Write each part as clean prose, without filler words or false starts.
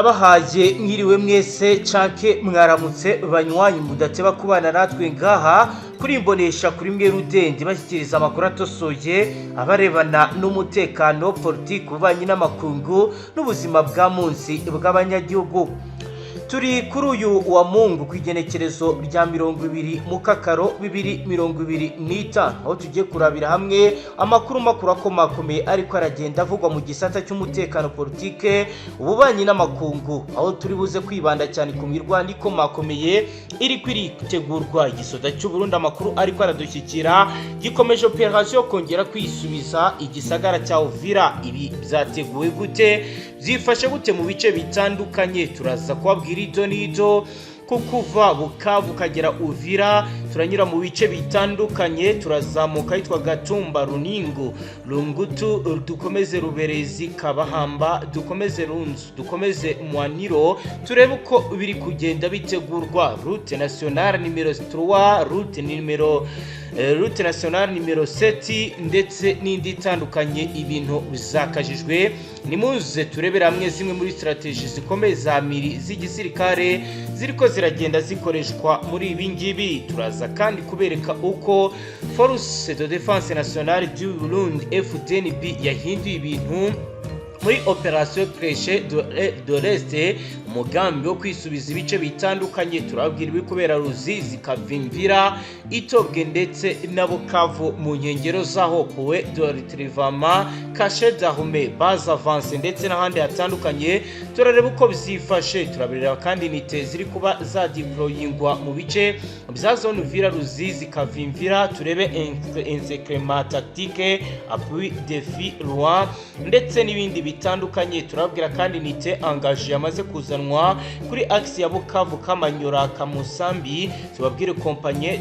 ndabahaye mwiriwe mwese canke mwaramutse banywanyi mudateba kubana natwe ngaha kuri imbonesha kuri mwe rudende bashyikiriza amakuru atosoye abarebana n'umutekano politiki ububanyi n'amakungu n'ubuzima bwa munsi bw'abanyagihugu. Turi kuri uyu wa Mungu kwigenekerezo rya 20 Mukakaro 2025 aho tugiye kurabira hamwe amakuru makuru akomakomeye ariko aragenda avugwa mu gisata cy'umutekano politike ububanyi n'amakungu, aho turi buze kwibanda cyane ku mirwano ikomakomeye iri kwiritegurwa igisoda cy'u Burundi. Amakuru ariko aradushyikira gikomeje operation kongera kwisubiza igisagara cya Uvira. Ibi byateguwe gute, byifashe gute mu bice bitandukanye, turaza kubabwira ido nido kuva Bukavu kagera Uvira. Turanyura mu bice bitandukanye, turazamuka hitwa Gatumba, Runingo, Lungutu, dukomeze Ruberezi, Kabahamba, dukomeze Runzu, dukomeze Mwaniro, turebe uko biri kugenda bitegurwa. Route nationale numero 3, route nationale numero 7 ndetse n'indi itandukanye. Ibintu bizakajijwe, nimuze turebera hamwe zimwe muri strategie zikomeye za miri z'igisirikare ziriko ziragenda zikoreshwa muri ibi ngibi. Turaza kandi kubereka uko Force de Défense Nationale du Burundi FDNB yahinduye ibintu muri Operation Crèche de l'Est, umugambi wo kwisubiza ibice bitandukanye. Turabwira ibikubera Ruzizi, Kavimvira, Itobwe ndetse na Bukavu mu nkengero zaho, Poe de Retrievement, Cache d'Armée, Base Avance ndetse n'ahandi hatandukanye. Turareba uko bizifashe, turabireba kandi nite ziri kuba za deployingwa mu bice bya zone Uvira, Ruzizi, Kavimvira. Turebe enseignement tactique, appui défi loin ndetse n'ibindi bitandukanye. Turabwira kandi nite engagé yamaze kuzanwa kuri axe ya Bukavu, Kamanyura, Kamusambi. Tubabwire compagnie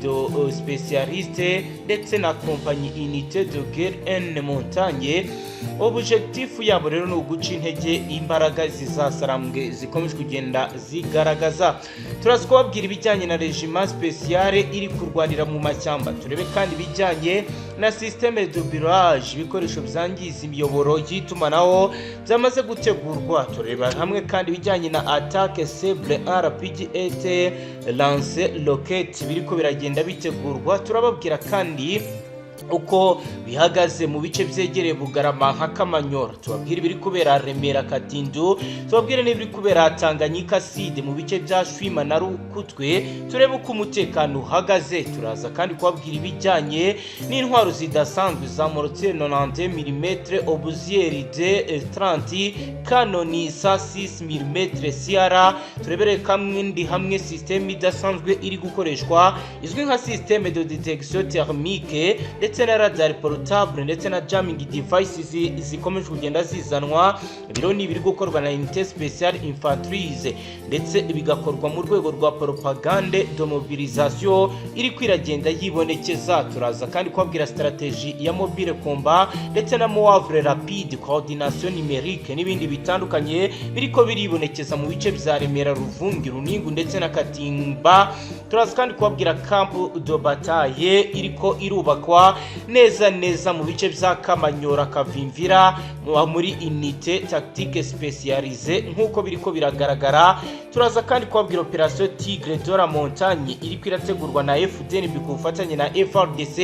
de spécialiste ndetse na compagnie unité de guerre en montagne. Objectif yabo rero no guca intege imbaraga zizasarambwe zikomeje kugenda zigaragaza. Turaza kubabwira ibijyanye na regiment spéciale iri kurwanira mu mashyamba. Turebe kandi ibijyanye na système de barrage, ibikoresho byangiza imiyoboro y'itumanaho byamaze gutegurwa. Tureba hamwe kandi ibijyanye na attaque cible RPG lance rocket biriko biragenda bitegurwa. Turababwira kandi uko bihagaze mu bice byegereye Bugarama nka Kamanyora. Tubabwira ibiri kubera Remera, Katindu. Tubabwire n'ibiri kubera Tanganyika Side mu bice bya Shwima na Rukutwe. Turebe uko umutekano uhagaze. Turaza kandi kubabwira ibijyanye n'intwaro zidasanzwe za mortier 90 mm, obusieri de 30, kanoni 6 mm CR. Turebere kamwe hamwe systeme idasanzwe iri gukoreshwa izwi nka systeme de détection thermique ndetse na radar portable ndetse na jamming devices zikomeje kugenda zizanwa. Biro ni biri gukorwa na unité spéciale infanterie ndetse bigakorwa mu rwego rwa propagande de mobilisation iri kwiragenda yibonekeza. Turaza kandi kubabwira stratégie ya mobile combat ndetse na mouvre rapide, coordination numérique n'ibindi bitandukanye biriko biribonekeza mu bice bya Remera, Ruvungi, Runingo ndetse na Katimba. Turaza kandi kubabwira camp de bataille iriko irubakwa neza mu bice bya Kamanyora, Kavimvira muri unité tactique spécialisée nkuko biriko biragaragara. Turaza kandi kubabwira Operation Tigre de la Montagne iri kwirategurwa na FDNB ku bufatanye na FRDC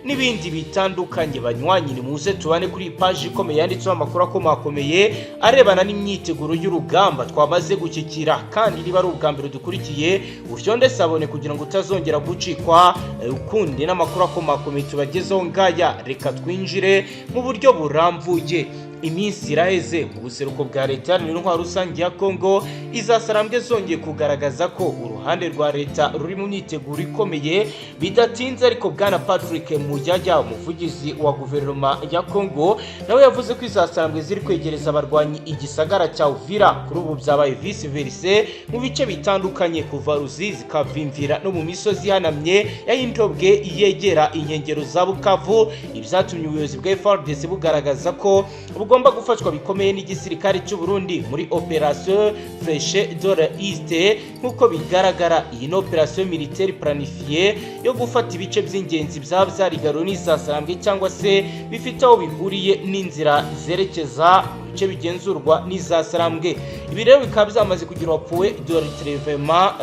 n'ibindi bitandukanye. Banywanyi ni muze tubane kuri page ikomeye yanditseho amakuru akomakomeye arebana n'imyiteguro y'urugamba twamaze gukikira. Kandi niba ari ubwambere dukurikiye uvyonde sabone kugira ngo utazongera gucikwa ukundi n'amakuru akomakomeye tubagezeho ngaya. Reka twinjire mu buryo buramvuye. Iminsi iraheze mu buseruko bwa leta n'intwaro rusange ya Kongo izasarambwe zongeye kugaragaza ko uruhande rwa leta ruri mu myiteguro ikomeye bidatinze. Ariko bwana Patrick Muyaya, umuvugizi wa guverinoma ya Kongo, nawe yavuze ko izasarambwe ziri kwegereza abarwanyi igisagara cya Uvira. Kuri ubu byabaye vice versa mu bice bitandukanye kuva Ruzizi, Kavimvira no mu misozi hanamye ya Intobwe yegera inkengero za Bukavu. Ibyatumye ubuyobozi bwa FARDC bugaragaza ko ubwo bigomba gufashwa bikomeye n'igisirikare cy'u Burundi muri operation Flèche de l'Est nk'uko bigaragara. Iyi ni operation militaire planifiée yo gufata ibice by'ingenzi byaba byarigaruwe n'izasarambwe cyangwa se bifite aho bihuriye n'inzira zerekeza bice bigenzurwa n'izasarambwe. Ibi rero bikaba byamaze kugira point de retrèvement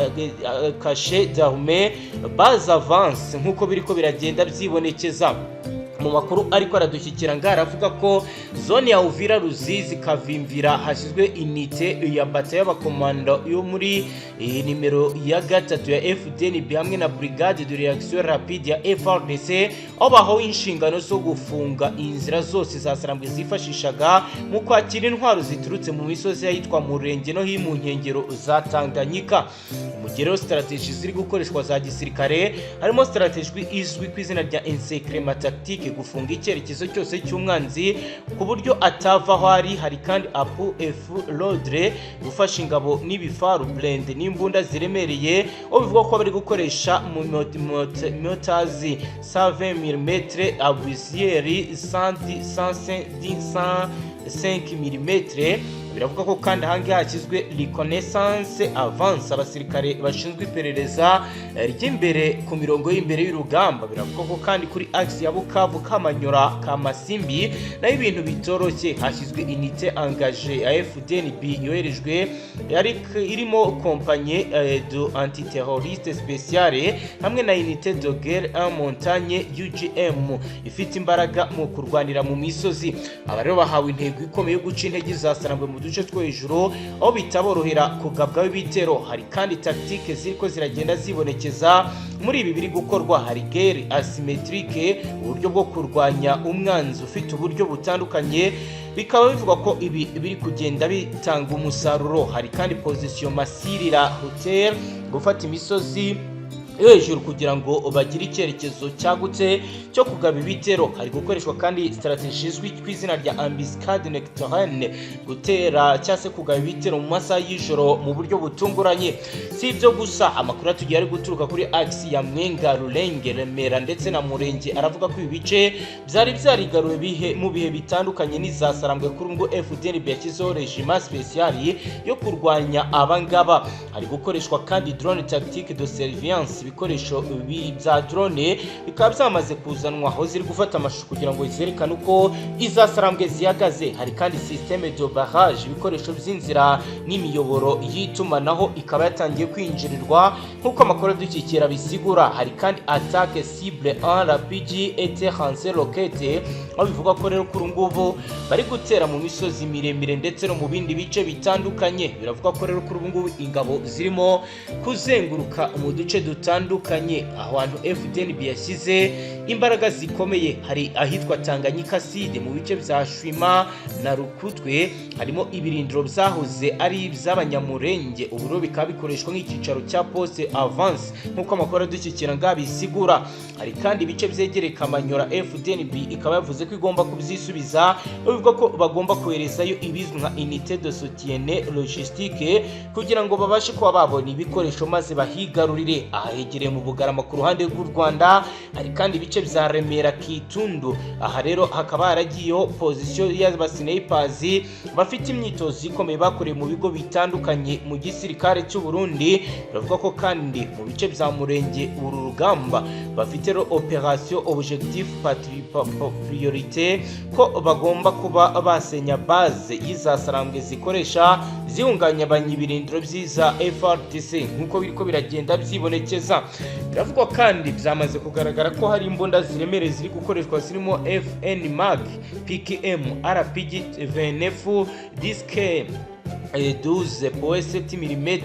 caché d'armée base avance nk'uko biriko biragenda byibonekeza mu makuru ariko aradushyikira ngaravuga ko zone ya Uvira Ruzizi Kavimvira hashyizwe inite ya bata y'abakomando yo muri nimero ya gatatu ya FDNB hamwe na brigade de réaction rapide ya FRDC aho bahawe inshingano zo gufunga inzira zose zasarambwe zifashishaga mu kwakira intwaro ziturutse mu misozi yitwa Murenge no mu nkengero za Tanganyika. Umugero strategie ziri gukoreshwa za gisirikare harimo strategie izwi ku izina rya enseignement tactique gufunga icyerekezo cyose cy'umwanzi ku buryo atava aho hari kandi apu efu lodre gufasha ingabo n'ibifaru blend n'imbunda ziremereye aho bivuga ko bari gukoresha mu motazi 120 mm abusieri 105 mm. Biravuga ko kandi hangi hakizwe reconnaissance avance abasirikare bashinzwe iperereza ry'imbere ku mirongo y'imbere y'urugamba. Biravuga ko kandi kuri axe ya Bukavu Kamanyura Kamasimbi nayo ibintu bitoroshye hashyizwe unité engagée ya FDNB yoherejwe irimo compagnie de antiterroriste spéciale hamwe na unité de guerre en montagne UGM ifite imbaraga mu kurwanira mu misozi. Aba rero bahawe intego ikomeye yo guca intege zasarambwe mu duce two hejuru aho bitaborohera kugabwaho ibitero. Hari kandi tactique ziriko ziragenda zibonekeza muri ibi biri gukorwa. Hari guerre asymétrique uburyo bwo kurwanya umwanzi ufite uburyo butandukanye bikaba bivuga ko ibi biri kugenda bitanga umusaruro. Hari kandi position masirira hotel gufata imisozi hejuru kugira ngo bagire icyerekezo cyagutse cyo kugaba ibitero. Hari gukoreshwa kandi strategie izwi ku izina rya embuscade nocturne gutera cyase kugaba ibitero mu masaha y'ijoro mu buryo butunguranye. Si ibyo gusa, amakuru atugiye ari guturuka kuri axe ya Mwenga Rurenge Remera ndetse na Murenge aravuga ko ibice byari byarigaruwe mu bihe bitandukanye n'izasarambwe kuri ngo FDNB yakizeho regiment spécial yo kurwanya abangaba. Hari gukoreshwa kandi drone tactique de surveillance ibikoresho bya drone bikaba byamaze kuzanwa aho ziri gufata amashusho kugira ngo zerekane uko izasarambwe zihagaze. Hari kandi systeme de barrage ibikoresho by'inzira n'imiyoboro y'itumanaho ikaba yatangiye kwinjirirwa nk'uko amakuru dukikira bisigura. Hari kandi attaque cible en RPG et terrain roquette aho bivuga ko rero kuri ngubu bari gutera mu misozi miremire ndetse no mu bindi bice bitandukanye. Biravuga ko rero kuri ngubu ingabo zirimo kuzenguruka mu duce dutandukanye aho hantu FDNB yashyize imbaraga zikomeye. Hari ahitwa Tanganyika Side mu bice bya Shwima na Rukutwe harimo ibirindiro byahoze ari iby'abanyamurenge ubu bikaba bikoreshwa nk'ikicaro cya poste avance nk'uko amakuru dukikira ngabisigura. Hari kandi ibice byegereye Kamanyura FDNB ikaba yavuze ko igomba kubyisubiza bivuga ko bagomba koherezayo ibizwi nka unité de soutien logistique kugira ngo babashe kuba babona ibikoresho maze bahigarurire ahegereye mu Bugarama ku ruhande rw'u Rwanda. Hari kandi ibice bya Remera Kitundu aha rero hakaba haragiyeho position y'abasnipers bafite imyitozo ikomeye bakoreye mu bigo bitandukanye mu gisirikare cy'u Burundi. Bavuga ko kandi mu bice bya Murenge uru rugamba bafite operation objectif priorité ko bagomba kuba basenya base y'izasarambwe zikoresha zihunganya abanyibirindiro byiza FRDC nk'uko biriko biragenda byibonekeza. Biravugwa kandi byamaze kugaragara ko hari imbunda ziremereye ziri gukoreshwa zirimo FN Mag PKM RPG 29 disque 12.7 mm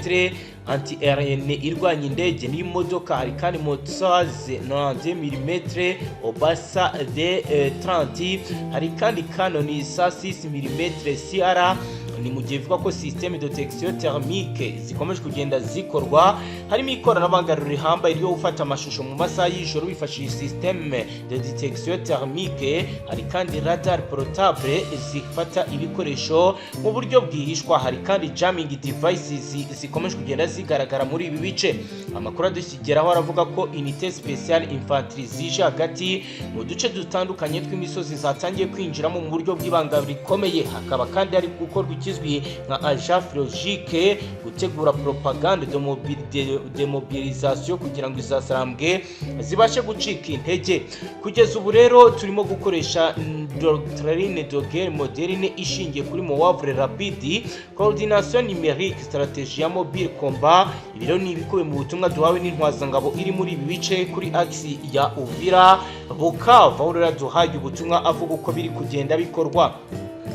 anti-RN irwanya indege n'imodoka. Hari kandi motoze 90 mm Obasa D30. Hari kandi Canon sa 6 mm CR. Ni mu gihe bivuga ko systeme de detection thermique zikomeje kugenda zikorwa. Harimo ikoranabuhanga rihambaye ryo gufata amashusho mu masaha y'ijoro bifashishije systeme de detection thermique. Hari kandi radar portable zifata ibikoresho mu buryo bwihishwa. Hari kandi jamming devices zikomeje kugenda zigaragara muri ibi bice. Amakuru adushyigeraho aravuga ko unité spéciale infanterie zije hagati mu duce dutandukanye tw'imisozi zatangiye kwinjiramo mu buryo bw'ibanga rikomeye. Hakaba kandi hari gukorwa ikizwi nka agent logique, gutegura propagande de mobilisation kugira ngo izasarambwe zibashe gucika intege. Kugeza ubu rero turimo gukoresha doctrine de guerre moderne ishingiye kuri mouavre rapide, coordination numérique, stratégie ya mobile combat. Ibiro ni ibikubiye mu butumwa duhawe n'intwazangabo iri muri ibi bice kuri axe ya Uvira Bukavu, aho rero duhaye ubutumwa avuga uko biri kugenda bikorwa.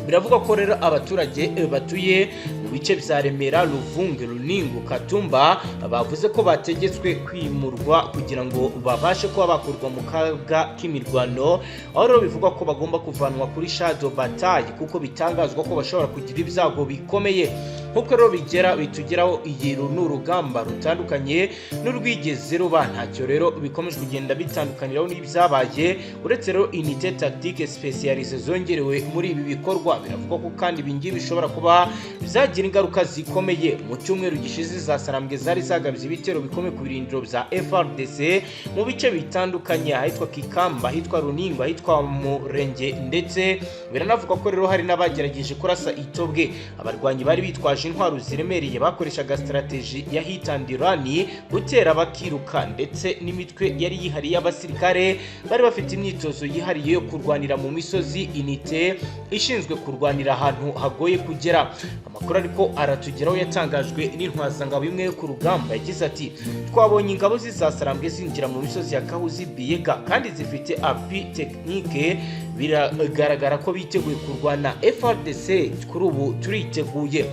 Biravuga ko rero abaturage batuye mu bice bya Remera, Ruvunge, Runingo, Katumba bavuze ko bategetswe kwimurwa kugira ngo babashe kuba bakurwa mu kaga k'imirwano, aho rero bivugwa ko bagomba kuvanwa kuri shadow bataille kuko bitangazwa ko bashobora kugira ibyago bikomeye. Nkuko rero bitugeraho iyi n'urugamba rutandukanye n'urwigeze ruba, ntacyo rero bikomeje kugenda bitandukaniraho n'ibyabaye, uretse rero unité tactique spécialisée zongerewe muri ibi bikorwa. Biravuga ko kandi ibingibi bishobora kuba byagira ingaruka zikomeye. Mu cyumweru gishize zasarambwe zari zagabye ibitero bikomeye ku birindiro bya FARDC mu bice bitandukanye, ahitwa Kikamba, ahitwa Runingo, ahitwa Murenge, ndetse biranavuga ko rero hari n'abagerageje kurasa Itobwe. Abarwanyi bari bitwaje intwaro ziremereye bakoreshaga strategy ya hit and run, gutera bakiruka, ndetse n'imitwe yari yihariye y'abasirikare bari bafite imyitozo yihariye yo kurwanira mu misozi, unité ishinzwe kurwanira ahantu hagoye kugera. Amakuru ariko aratugeraho yatangajwe n'intwazangabo imwe yo ku rugamba, yagize ati twabonye ingabo zizasarambwe zinjira mu misozi ya Kahuzi, Biega kandi zifite appui technique, biragaragara ko biteguye kurwana. FARDC kuri ubu turiteguye.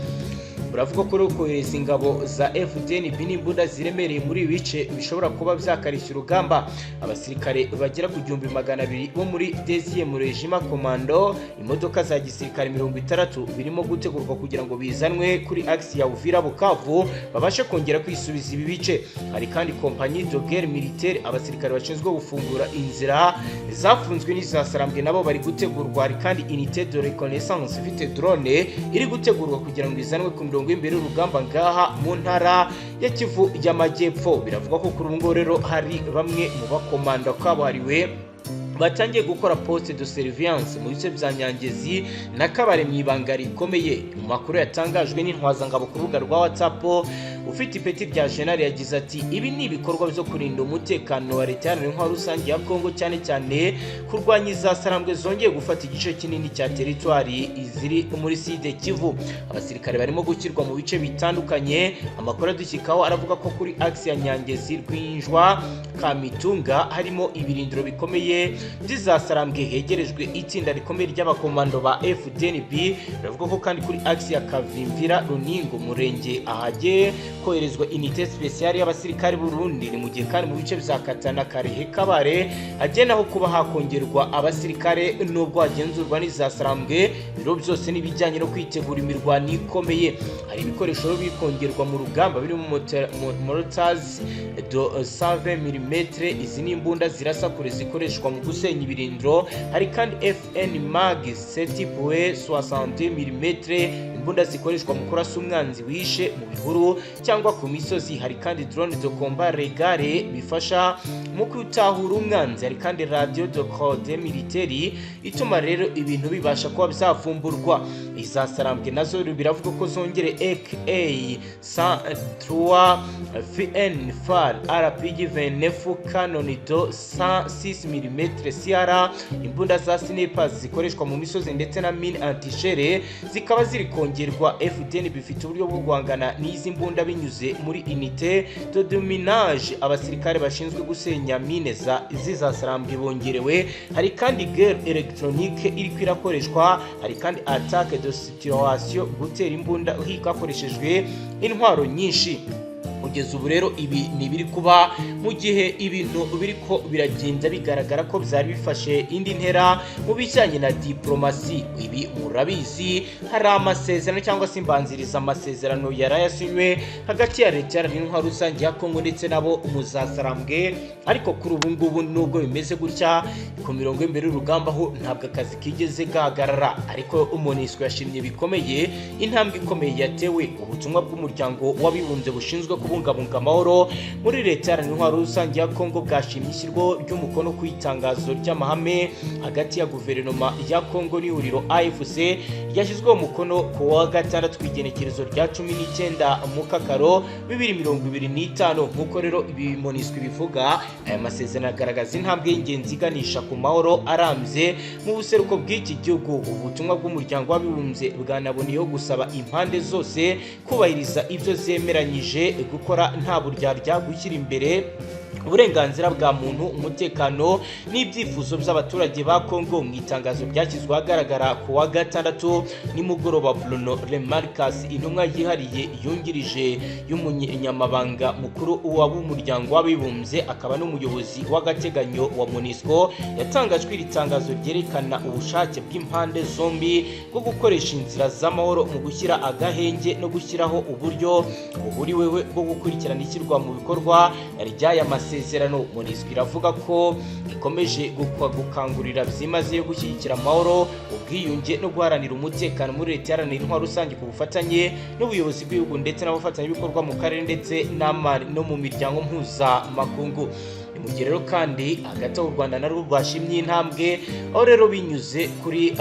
Buravuga ko kohereza ingabo za FDNB n'imbunda ziremereye muri ibi bice bishobora kuba byakarisha urugamba. Abasirikare bagera ku 200 bo muri 10e Regiment Commando, imodoka za gisirikare 60 birimo gutegurwa kugira ngo bizanwe kuri axe ya Uvira Bukavu babashe kongera kwisubiza ibi bice. Hari kandi compagnie de guerre militaire, abasirikare bashinzwe gufungura inzira zafunzwe n'izasarambwe nabo bari gutegurwa. Hari kandi unité de reconnaissance ifite drone iri gutegurwa kugira ngo izanwe ku imbere urugamba ngaha mu ntara ya Kivu y'Amajyepfo. Biravuga ko kuri ubu rero hari bamwe mu bakomanda kabuhariwe batangiye gukora poste de surveillance mu bice bya Nyangezi na Kabare mu ibanga rikomeye. Mu makuru yatangajwe n'intwazangabo ku rubuga rwa WhatsApp, ufite ipeti rya General yagize ati ibi ni ibikorwa byo kurinda umutekano wa leta y'intwaro rusange ya Kongo, cyane cyane kurwanya izasarambwe zongeye gufata igice kinini cya territoire iziri muri Sud Kivu. Abasirikare barimo gukirwa mu bice bitandukanye. Amakuru adushyikaho aravuga ko kuri axe ya Nyangezi, Rwinjwa, Kamitunga harimo ibirindiro bikomeye by'izasarambwe hegerejwe itsinda rikomeye ry'abakomando ba FDNB. Biravuga ko kandi kuri axe ya Kavimvira, Runingo, Murenge ahajye koherezwa unité spéciale y'abasirikare Burundi, ni mu gihe kandi mu bice bya Katana, Karehe, Kabare hagenaho kuba hakongerwa abasirikare nubwo hagenzurwa n'izasarambwe. Biro byose n'ibijyanye no kwitegura imirwano ikomeye. Hari ibikoresho bikongerwa mu rugamba birimo mortars de 120 mm, izi ni imbunda zirasa kure zikoreshwa mu gusenya ibirindiro. Hari kandi FN Mag 7.62 mm, imbunda zikoreshwa mu kurasa umwanzi wishe mu bihuru cyangwa ku misozi. Hari kandi drone de combat regare bifasha mu kwitahura umwanzi. Hari kandi radio de code militaire ituma rero ibintu bibasha kuba byavumburwa. Izasarambwe nazo biravuga ko zongere AK 103 VN FAR RPG 29 Canon de 106 mm CR, imbunda za snipers zikoreshwa mu misozi ndetse na mine anti-shere zikaba ziri kongerwa. FDN bifite uburyo bwo guhangana n'izi mbunda binyuze muri unité de dominage, abasirikare bashinzwe gusenya mine za zizasarambwe bongerewe. Hari kandi guerre électronique iri kwirakoreshwa. Hari kandi attaque de situation, gutera imbunda hikakoreshejwe intwaro nyinshi. kugeza ubu rero ibi ni biri kuba mu gihe ibintu biriko biragenda bigaragara ko byari bifashe indi ntera mu bijyanye na diplomasi. Ibi murabizi hari amasezerano cyangwa se imbanziriza amasezerano yarayasinywe hagati ya leta y'intwaro rusange ya Kongo ndetse nabo muzasarambwe, ariko kuri ubu ngubu nubwo bimeze gutya ku mirongo y'imbere y'urugamba ho ntabwo akazi kigeze gahagarara, ariko MONUSCO yashimye bikomeye intambwe ikomeye yatewe. Ubutumwa bw'umuryango w'abibumbye bushinzwe kubungabunga amahoro muri leta y'intwaro rusange ya Kongo bwashimye ishyirwaho ry'umukono ku itangazo ry'amahame hagati ya guverinoma ya Kongo n'ihuriro AFC yashyizweho umukono ku wa gatandatu kw'igenekerezo rya 19 Mukakaro 2025. nk'uko rero ibi MONUSCO bivuga, aya masezerano agaragaza intambwe y'ingenzi iganisha ku mahoro arambye mu buseruko bw'iki gihugu. Ubutumwa bw'umuryango w'abibumbye bwanaboneyeho gusaba impande zose kubahiriza ibyo zemeranyije gukora nta buryarya, gushyira imbere uburenganzira bwa muntu, umutekano n'ibyifuzo by'abaturage ba Kongo. Mu itangazo ryashyizwe ahagaragara ku wa gatandatu nimugoroba, Bruno Remarcus, intumwa yihariye yungirije y'umunyamabanga mukuru w'umuryango w'abibumbye akaba n'umuyobozi w'agateganyo wa MONUSCO, yatangajwe iri tangazo ryerekana ubushake bw'impande zombi bwo gukoresha inzira z'amahoro mu gushyira agahenge no gushyiraho uburyo buhuriweho bwo gukurikirana ishyirwa mu bikorwa ry'aya masezerano. MONUSCO iravuga ko ikomeje gukangurira byimazeyo gushyigikira amahoro, ubwiyunge no guharanira umutekano muri leta y'intwaro intwaro rusange ku bufatanye n'ubuyobozi bw'ibihugu ndetse n'abafatanyabikorwa mu karere ndetse no mu miryango mpuzamakungu. Mu gihe rero kandi hagati y'u Rwanda narwo rwashimye intambwe, aho rero binyuze kuri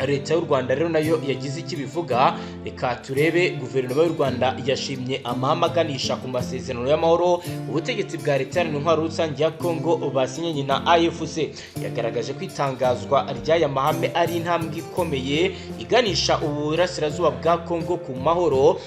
leta y'u Rwanda rero nayo yagize iki bivuga. Reka turebe. Guverinoma y'u Rwanda yashimye amahame aganisha ku masezerano y'amahoro ubutegetsi bwa leta y'intwaro rusange ya Kongo basinyanye na AFC. Yagaragaje ko itangazwa ry'aya mahame ari intambwe ikomeye iganisha uburasirazuba bwa Kongo ku mahoro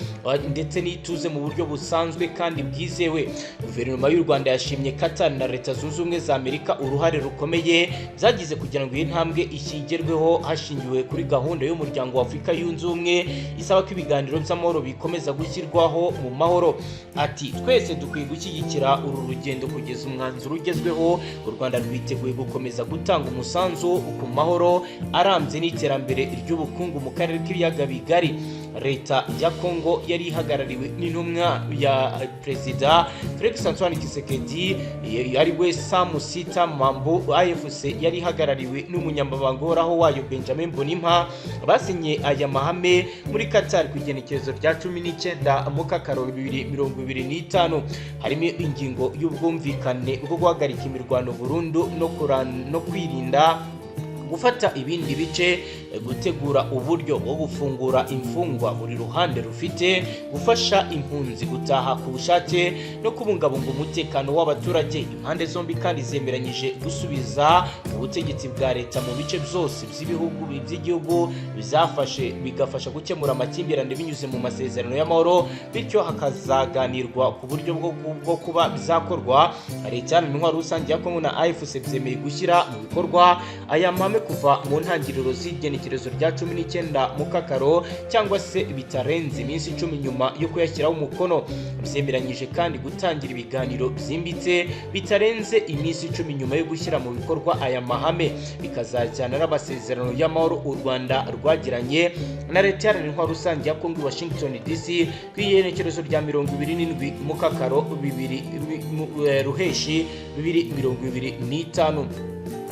ndetse n'ituze mu buryo busanzwe kandi bwizewe. Guverinoma y'u Rwanda yashimye Qatar na Leta Zunze Ubumwe za Amerika uruhare rukomeye zagize kugira ngo iyi ntambwe ishyigerweho hashingiwe kuri gahunda y'umuryango wa Afurika yunze ubumwe isaba ko ibiganiro by'amahoro bikomeza gushyirwaho mu mahoro. Ati twese dukwiye gushyigikira uru rugendo kugeza umwanzuro ugezweho. U Rwanda rwiteguye gukomeza gutanga umusanzu ku mahoro arambye n'iterambere ry'ubukungu mu karere k'ibiyaga bigari. Leta ya Kongo yari ihagarariwe n'intumwa ya Perezida Felix Antoine Tshisekedi, yari we Sam Sita Mambo. AFC yari ihagarariwe n'umunyamabanga uhoraho wayo Benjamin Bonimpa. Basinye aya mahame muri Qatar ku igenekerezo rya 19 Mukakaro 2025. Harimo ingingo y'ubwumvikane bwo guhagarika imirwano burundu no kwirinda gufata ibindi bice, gutegura uburyo bwo gufungura imfungwa buri ruhande rufite, gufasha impunzi gutaha ku bushake no kubungabunga umutekano w'abaturage. Impande zombi kandi zemeranyije gusubiza ubutegetsi bwa leta mu bice byose by'igihugu bigafasha gukemura amakimbirane binyuze mu masezerano y'amahoro, bityo hakazaganirwa ku buryo bwo kuba bizakorwa. Leta y'intwaro rusange ya Kongo na AFC byemeye gushyira mu bikorwa aya mahame kuva mu ntangiriro z'igenekerezo rya 19 Mukakaro cyangwa se bitarenze iminsi 10 nyuma yo kuyashyiraho umukono. Byemeranyije kandi gutangira ibiganiro byimbitse bitarenze iminsi 10 nyuma yo gushyira mu bikorwa aya mahame, bikazajyana n'amasezerano y'amahoro u Rwanda rwagiranye na leta y'intwaro rusange ya Kongo Washington DC ku igenekerezo rya 27 Mukakaro Ruheshi 2025.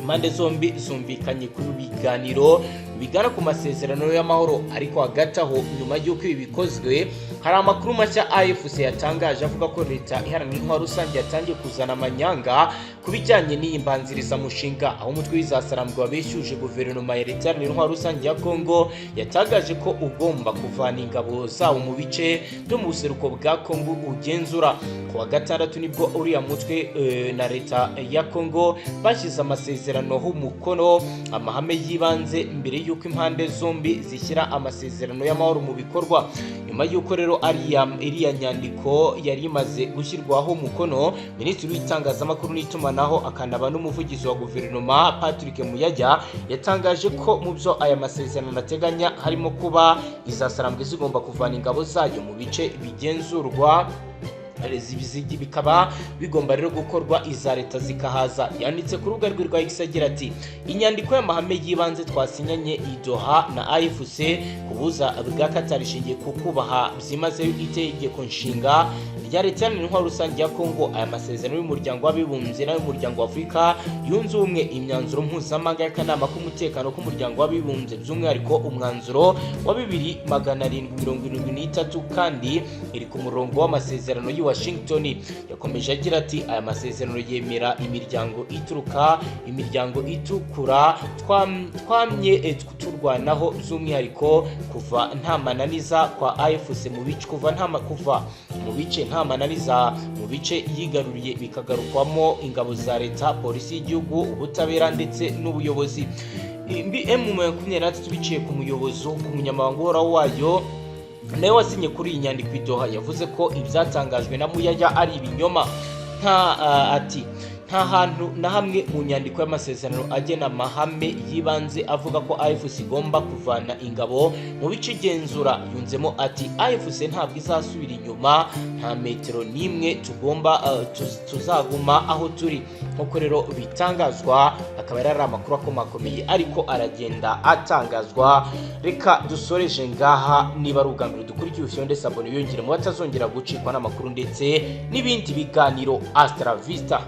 Impande zombi zumvikanye kuri biganiro bigana ku masezerano y'amahoro, ariko hagati aho nyuma y'uko ibi bikozwe hari amakuru mashya AFC yatangaje avuga ko leta iharanira intwaro rusange yatangiye kuzana amanyanga ku bijyanye n'iyi mbanziriza mushinga, aho umutwe w'izasarambwe wabeshyuje guverinoma ya leta iharanira intwaro rusange ya Kongo yatangaje ko ugomba kuvana ingabo zawo mu bice byo mu buseruko bwa Kongo ugenzura. Ku wa gatandatu nibwo uriya mutwe na leta ya Kongo bashyize amasezerano h'umukono, amahame yibanze mbere y'uko impande zombi zishyira amasezerano y'amahoro mu bikorwa. Nyuma y'uko rero iriya nyandiko yari imaze gushyirwaho umukono, Minisitiri w'itangazamakuru n'itumanaho akanaba n'umuvugizi wa guverinoma Patrick Muyaya yatangaje ko mu byo aya masezerano ateganya harimo kuba izasarambwe zigomba kuvana ingabo zayo mu bice bigenzurwa bikaba bigomba rero gukorwa iza leta zikahaza. Yanditse ku rubuga rwe rwa X agira ati inyandiko y'amahame yibanze twasinyanye i Doha na AFC kubuza bwa Qatar ishingiye ku kubaha byimazeyo itegeko nshinga rya leta y'intwaro rusange ya Kongo. Aya masezerano y'umuryango w'abibumbye n'umuryango wa Afurika yunze ubumwe, imyanzuro mpuzamahanga y'akanama k'umutekano k'umuryango w'abibumbye by'umwihariko umwanzuro wa 2773 kandi iri ku murongo w'amasezerano y'i Washington. Yakomeje agira ati aya masezerano yemera imiryango itukura twamye turwanaho by'umwihariko kuva nta mananiza kwa AFC mu bice nta mananiza mu bice yigaruriye bikagarukwamo ingabo za leta, polisi y'igihugu, ubutabera ndetse n'ubuyobozi. M23 biciye ku muyobozi ku munyamabanga uhoraho wayo nawe wasinye kuri iyi nyandiko i Doha yavuze ko ibyatangajwe na Muyaya ari ibinyoma. Nta hantu na hamwe mu nyandiko y'amasezerano agena amahame yibanze avuga ko AFC igomba kuvana ingabo mu bice igenzura. Yunzemo ati AFC ntabwo izasubira inyuma, nta metero n'imwe tuzaguma aho turi. Nk'uko rero bitangazwa, akaba ari amakuru akomakomeye ariko aragenda atangazwa. Reka dusoreje ngaha. Niba ari ubwa mbere dukurikiye ufyonde sabone yongere mu batazongera gucikwa n'amakuru ndetse n'ibindi biganiro. Astra Vista.